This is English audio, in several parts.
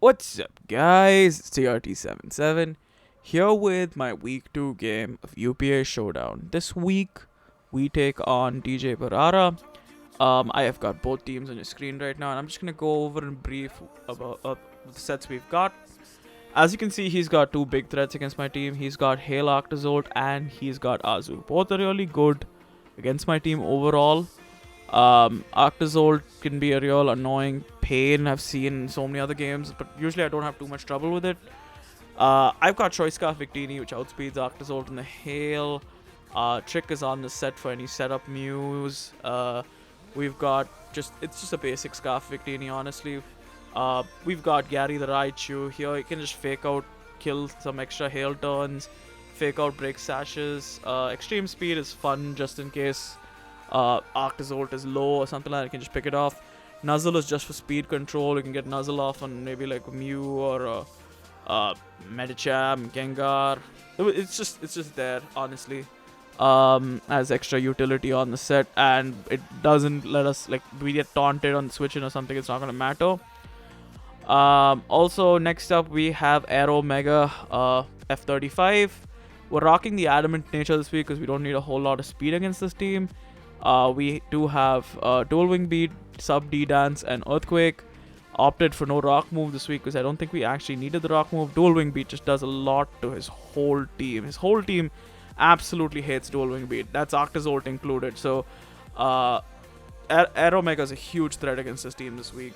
What's up, guys? It's TRT77 here with my week 2 game of UPA Showdown. This week we take on DJ Barara. I have got both teams on your screen right now, and I'm just gonna go over and brief about the sets we've got. As you can see, he's got two big threats against my team. He's got Hail Octazolt and he's got Azu. Both are really good against my team overall. Octazolt can be a real annoying pain I've seen in so many other games, but usually I don't have too much trouble with it. I've got Choice Scarf Victini, which outspeeds Octazolt in the Hail. Trick is on the set for any setup Muse. We've got it's just a basic Scarf Victini, honestly. We've got Gary the Raichu. Here you can just fake out, kill some extra Hail turns, fake out break sashes. Extreme Speed is fun just in case Octazolt is low or something like that. You can just pick it off. Nuzzle is just for speed control. You can get Nuzzle off on maybe like Mew or Medicham, Gengar. It's just there, honestly, as extra utility on the set, and it doesn't let us, like, we get taunted on switching or something. It's not gonna matter. Also, next up we have Aero Mega F35. We're rocking the Adamant Nature this week because we don't need a whole lot of speed against this team. We do have Dual Wing Beat, Sub D Dance, and Earthquake. Opted for no Rock move this week because I don't think we actually needed the Rock move. Dual Wing Beat just does a lot to his whole team. His whole team absolutely hates Dual Wing Beat. That's Octazolt included. So, Aero Mega is a huge threat against this team this week.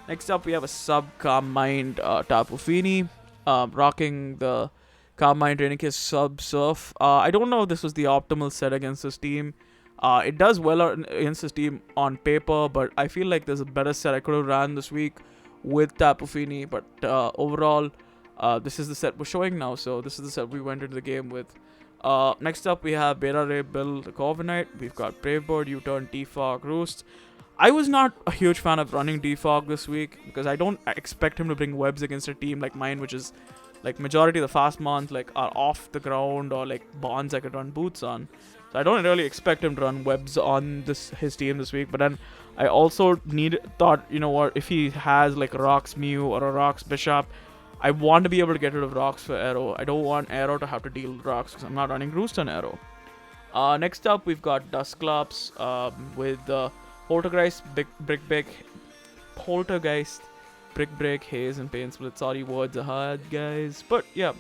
Next up, we have a Sub Calm Mind Tapu Fini, rocking the Calm Mind Rainicus Sub Surf. I don't know if this was the optimal set against this team. It does well against this team on paper, but I feel like there's a better set I could have ran this week with Tapu Fini. But overall, this is the set we're showing now, so this is the set we went into the game with. Next up, we have Barara Bill the Corviknight. We've got Brave Bird, U-Turn, Defog, Roost. I was not a huge fan of running Defog this week because I don't expect him to bring webs against a team like mine, which is like majority of the fast mons like are off the ground or like bonds I could run boots on. So I don't really expect him to run webs on his team this week. But then I also thought, you know what, if he has like a Rocks Mew or a Rocks Bishop, I want to be able to get rid of Rocks for Aero. I don't want Aero to have to deal with Rocks because I'm not running Roost on Aero. Next up, we've got Dusclops with Poltergeist, Poltergeist, Brick Break, Haze, and Pain Split. Sorry, words are hard, guys. But yeah.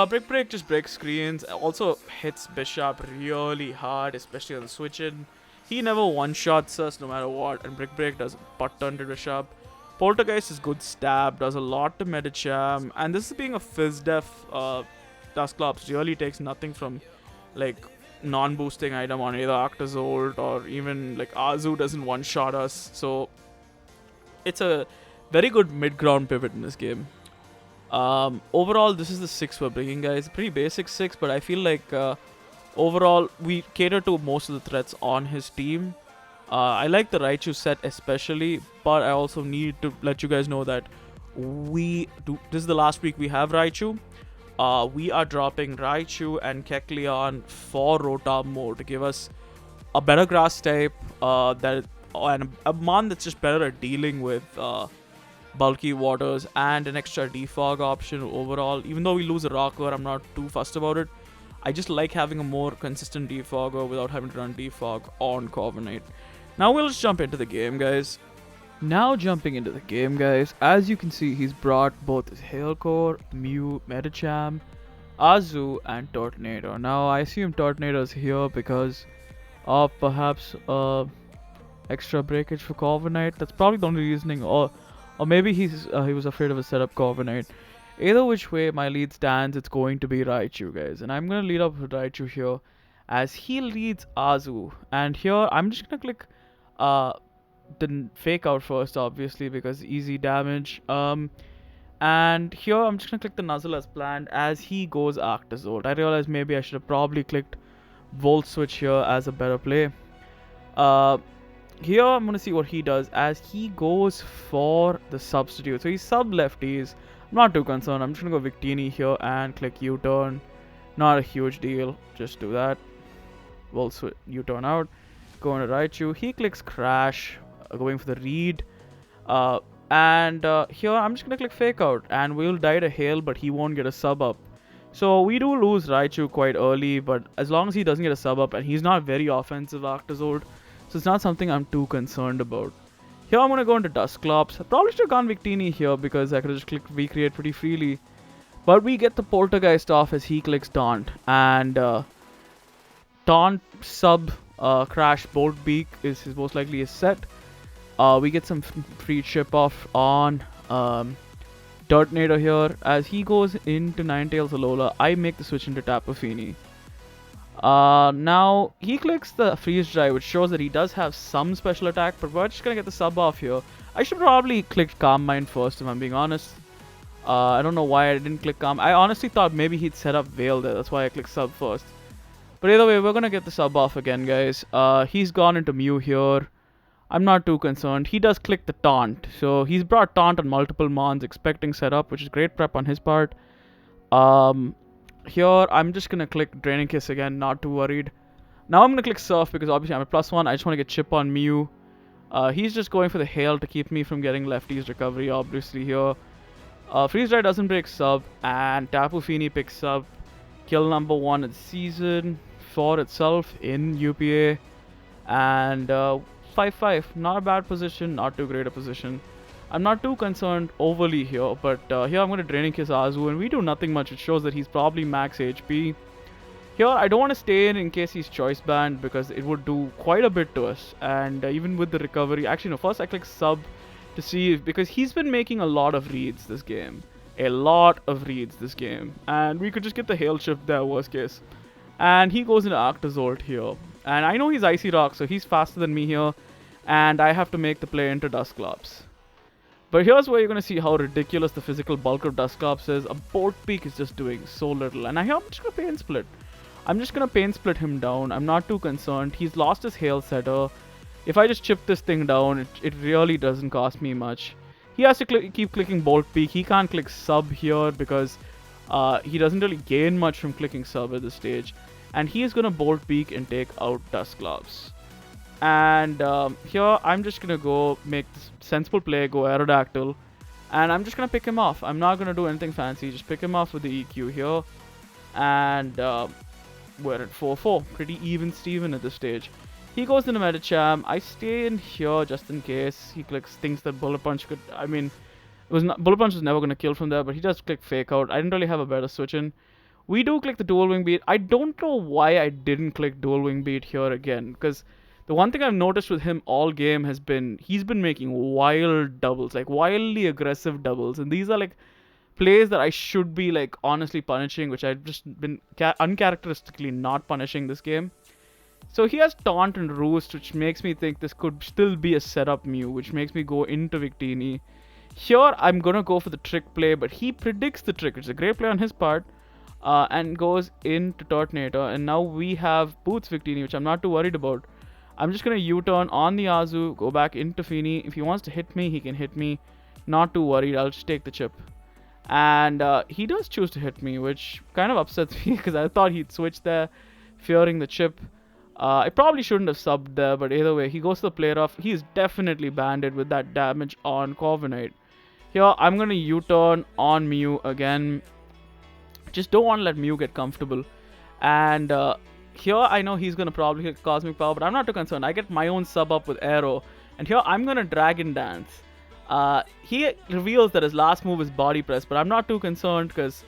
Brick Break just breaks screens. Also hits Bishop really hard, especially on the switch-in. He never one-shots us no matter what, and Brick Break does a butt-ton to Bishop. Poltergeist is good stab, does a lot to Medicham, and this is being a Fizz-Def, Dusclops really takes nothing from, like, non-boosting item on either Octazolt or even, like, Azu doesn't one-shot us, so it's a very good mid-ground pivot in this game. Overall, this is the 6 we're bringing, guys. Pretty basic 6, but I feel like overall we cater to most of the threats on his team. I like the Raichu set especially, but I also need to let you guys know that this is the last week we have Raichu. We are dropping Raichu and Kecleon for Rotom mode to give us a better grass type and a mon that's just better at dealing with bulky waters and an extra defog option overall. Even though we lose a rocker, I'm not too fussed about it. I just like having a more consistent defogger without having to run defog on Corviknight. Now we'll just jump into the game, guys. As you can see, he's brought both his Hail Core, Mew, Medicham, Azu, and Tortinator. Now I assume Tortinator's here because of perhaps extra breakage for Corviknight. That's probably the only reasoning, or maybe he was afraid of a setup Corviknight. Either which way my lead stands, it's going to be Raichu, guys. And I'm going to lead up with Raichu here as he leads Azu. And here, I'm just going to click the Fake Out first, obviously, because easy damage. And here, I'm just going to click the Nuzzle as planned as he goes Octazolt. I realized maybe I should have probably clicked Volt Switch here as a better play. Here, I'm going to see what he does as he goes for the substitute. So, he's sub-lefties. I'm not too concerned. I'm just going to go Victini here and click U-turn. Not a huge deal. Just do that. We'll U-turn out. Go into Raichu. He clicks Crash. Going for the read. And here I'm just gonna click fake out, and we'll die to hail, but he won't get a sub up. So we do lose Raichu quite early, but as long as he doesn't get a sub up, and he's not very offensive Octozold, so it's not something I'm too concerned about. Here I'm gonna go into Dusclops. I probably should have gone Victini here because I could have just clicked recreate pretty freely. But we get the Poltergeist off as he clicks Taunt, and Taunt sub Crash Bolt Beak is most likely a set. We get some free chip off on Turtonator here. As he goes into Ninetales Alola, I make the switch into Tapu Fini. Now he clicks the Freeze Dry, which shows that he does have some special attack, but we're just gonna get the sub off here. I should probably click Calm Mind first, if I'm being honest. I don't know why I didn't click Calm. I honestly thought maybe he'd set up Veil there, that's why I clicked sub first. But either way, we're gonna get the sub off again, guys. He's gone into Mew here. I'm not too concerned. He does click the Taunt, so he's brought Taunt on multiple Mons, expecting setup, which is great prep on his part. Here, I'm just gonna click Draining Kiss again, not too worried. Now I'm gonna click Surf because obviously I'm a +1. I just want to get chip on Mew. He's just going for the Hail to keep me from getting Lefty's recovery, obviously here. Freeze Dry doesn't break sub, and Tapu Fini picks up kill number 1 at season 4 itself in UPA. And 5-5, not a bad position, not too great a position. I'm not too concerned overly here, but here I'm going to Draining Kiss Azu, and we do nothing much. It shows that he's probably max HP. Here, I don't want to stay in case he's Choice Band, because it would do quite a bit to us. And even with the recovery, actually no, first I click sub to see if, because he's been making a lot of reads this game. A lot of reads this game. And we could just get the Hail Shift there, worst case. And he goes into Octozolt here. And I know he's Icy Rock, so he's faster than me here. And I have to make the play into Dusclops. But here's where you're going to see how ridiculous the physical bulk of Dusclops is. A Bolt Peak is just doing so little. And here I'm just going to Pain Split. I'm just going to Pain Split him down. I'm not too concerned. He's lost his Hail Setter. If I just chip this thing down, it really doesn't cost me much. He has to keep clicking Bolt Peak. He can't click Sub here because he doesn't really gain much from clicking Sub at this stage. And he is going to Bolt Peak and take out Dusclops. And here I'm just going to go make this sensible play, go Aerodactyl. And I'm just going to pick him off. I'm not going to do anything fancy. Just pick him off with the EQ here. And we're at 4-4. Pretty even Steven at this stage. He goes into Medicham. I stay in here just in case he clicks things that Bullet Punch could... I mean, Bullet Punch was never going to kill from there, but he does click Fake Out. I didn't really have a better switch in. We do click the Dual Wing Beat. I don't know why I didn't click Dual Wing Beat here again, because the one thing I've noticed with him all game has been he's been making wild doubles, like wildly aggressive doubles, and these are like plays that I should be like honestly punishing, which I've just been uncharacteristically not punishing this game. So he has Taunt and Roost, which makes me think this could still be a setup Mew, which makes me go into Victini. Here I'm gonna go for the trick play, but he predicts the trick, which is a great play on his part. And goes into Turtonator, and now we have Boots Victini, which I'm not too worried about. I'm just going to U-turn on the Azu, go back into Fini. If he wants to hit me, he can hit me. Not too worried, I'll just take the chip. And he does choose to hit me, which kind of upsets me because I thought he'd switch there, fearing the chip. I probably shouldn't have subbed there, but either way, he goes to the play rough. He is definitely banded with that damage on Corviknight. Here, I'm going to U-turn on Mew again. Just don't want to let Mew get comfortable. And here I know he's going to probably hit Cosmic Power, but I'm not too concerned. I get my own sub up with Aero. And here I'm going to Dragon Dance. He reveals that his last move is Body Press, but I'm not too concerned because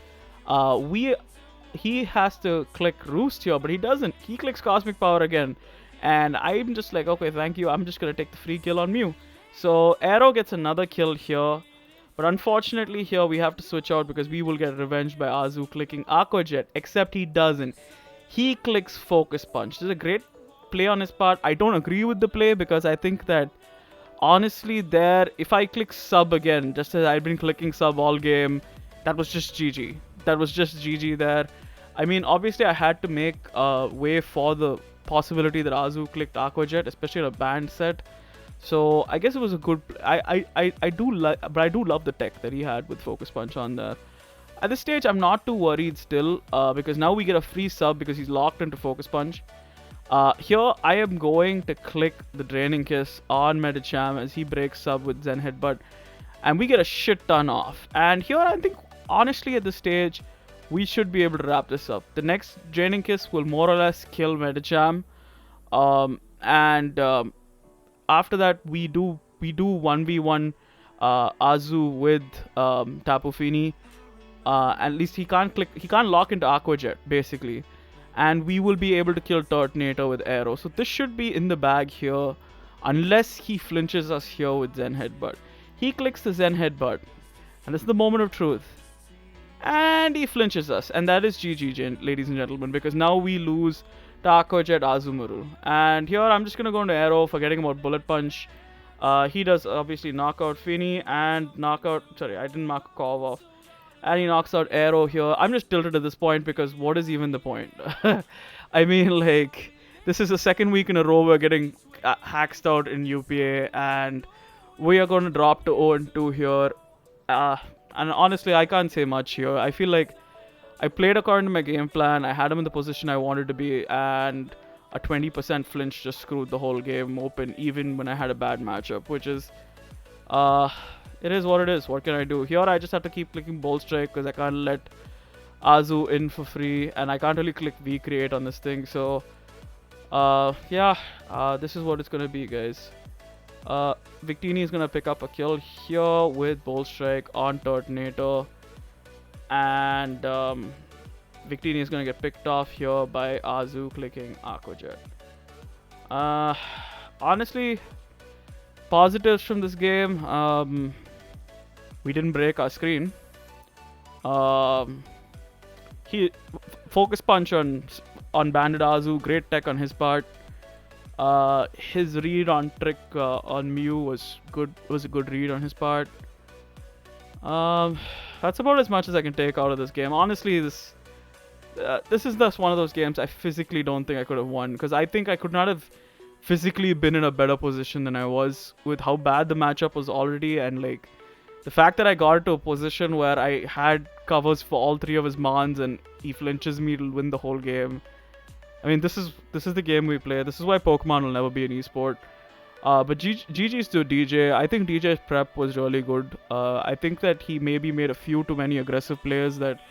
he has to click Roost here, but he doesn't. He clicks Cosmic Power again. And I'm just like, okay, thank you. I'm just going to take the free kill on Mew. So Aero gets another kill here. But unfortunately here we have to switch out because we will get revenged by Azu clicking Aqua Jet, except he doesn't. He clicks Focus Punch. This is a great play on his part. I don't agree with the play because I think that honestly there, if I click Sub again, just as I've been clicking Sub all game, that was just GG. That was just GG there. I mean, obviously I had to make way for the possibility that Azu clicked Aqua Jet, especially on a band set. So I guess it was a good. I do love the tech that he had with Focus Punch on there. At this stage, I'm not too worried still because now we get a free sub because he's locked into Focus Punch. Here I am going to click the Draining Kiss on Medicham as he breaks sub with Zen Headbutt. and we get a shit ton off. And here I think honestly at this stage we should be able to wrap this up. The next Draining Kiss will more or less kill Metacham. And after that we do 1v1 Azu with Tapu Fini. At least he can't lock into Aqua Jet basically, and we will be able to kill Turtonator with Arrow. So this should be in the bag here, unless he flinches us here with Zen Headbutt. He clicks the Zen Headbutt, and this is the moment of truth. And he flinches us, and that is GG, ladies and gentlemen, because now we lose to Aqua Jet Azumarill. And here I'm just gonna go into Arrow, forgetting about Bullet Punch. He does obviously knock out Fini and knockout. Sorry, I didn't mark Cove off. And he knocks out Arrow here. I'm just tilted at this point because what is even the point? I mean, like, this is the second week in a row we're getting hacked out in UPA, and we are going to drop to 0-2 here. And honestly, I can't say much here. I feel like I played according to my game plan. I had him in the position I wanted to be, and a 20% flinch just screwed the whole game open, even when I had a bad matchup, which is... it is what it is. What can I do? Here I just have to keep clicking Bolt Strike because I can't let Azu in for free, and I can't really click V-Create on this thing. So, this is what it's gonna be, guys. Victini is gonna pick up a kill here with Bolt Strike on Turtonator, and Victini is gonna get picked off here by Azu clicking Aqua Jet. Honestly, positives from this game. We didn't break our screen. He focus punch on Bandit Azu, great tech on his part. His read on trick on Mew was good. Was a good read on his part. That's about as much as I can take out of this game. Honestly, this is just one of those games I physically don't think I could have won, because I think I could not have physically been in a better position than I was with how bad the matchup was already, and like the fact that I got to a position where I had covers for all three of his mons and he flinches me to win the whole game. I mean, this is the game we play. This is why Pokemon will never be an esport. But GG's to DJ. I think DJ's prep was really good. I think that he maybe made a few too many aggressive players that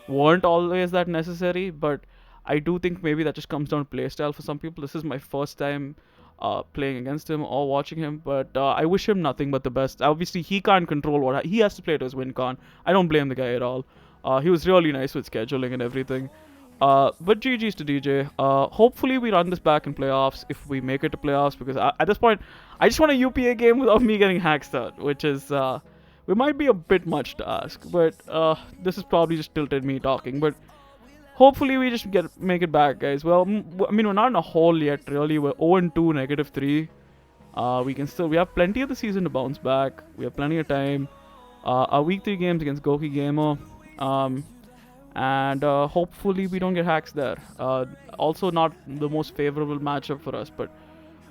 weren't always that necessary, but I do think maybe that just comes down to playstyle for some people. This is my first time playing against him or watching him, but I wish him nothing but the best. Obviously, he can't control what he has to play to his win con. I don't blame the guy at all. He was really nice with scheduling and everything. But GG's to DJ. Hopefully we run this back in playoffs if we make it to playoffs, because at this point, I just want a UPA game without me getting hacked out, which is, it might be a bit much to ask, but this is probably just tilted me talking, but hopefully we just make it back, guys. Well, I mean, we're not in a hole yet, really. We're 0-2, -3. We have plenty of the season to bounce back. We have plenty of time. Our week 3 games against Goki Gamer. And hopefully we don't get hacks there. Also not the most favorable matchup for us, but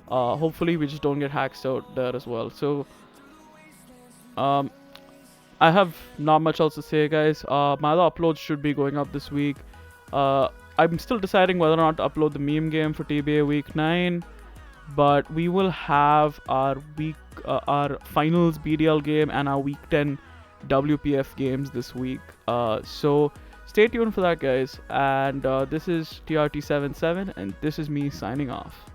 hopefully we just don't get hacks out there as well. So I have not much else to say, guys. My other uploads should be going up this week. I'm still deciding whether or not to upload the meme game for TBA week 9, but we will have our finals BDL game and our week 10 WPF games this week. So stay tuned for that, guys. And this is TRT77, and this is me signing off.